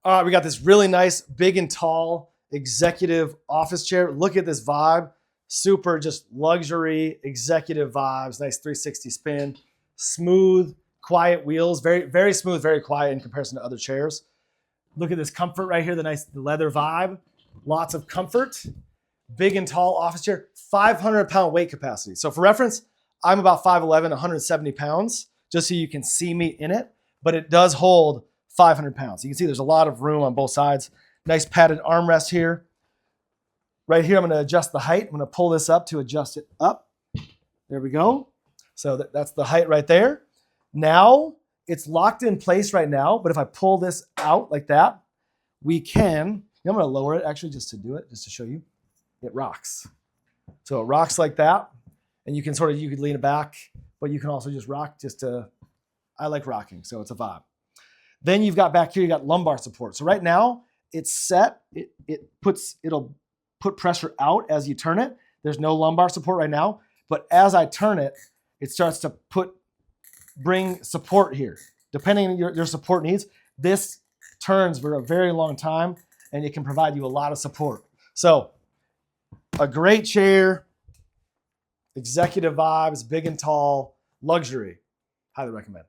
All right, we got this really nice, big and tall executive office chair. Look at this vibe. Super just luxury executive vibes. Nice 360 spin. Smooth, quiet wheels. Very, very smooth, very quiet in comparison to other chairs. Look at this comfort right here, the nice leather vibe. Lots of comfort. Big and tall office chair. 500-pound weight capacity. So for reference, I'm about 5'11", 170 pounds, just so you can see me in it. But it does hold 500 pounds. You can see there's a lot of room on both sides. Nice padded armrest here. Right here, I'm going to adjust the height. I'm going to pull this up to adjust it up. There we go. So that's the height right there. Now, it's locked in place right now, but if I pull this out like that, we can, I'm going to lower it actually just to do it, just to show you. It rocks. So it rocks like that, and you can you could lean it back, but you can also just rock I like rocking, so it's a vibe. Then you've got back here, you got lumbar support. So right now, it's set. It'll put pressure out as you turn it. There's no lumbar support right now, but as I turn it, it starts to bring support here. Depending on your support needs, this turns for a very long time, and it can provide you a lot of support. So a great chair, executive vibes, big and tall, luxury. Highly recommend.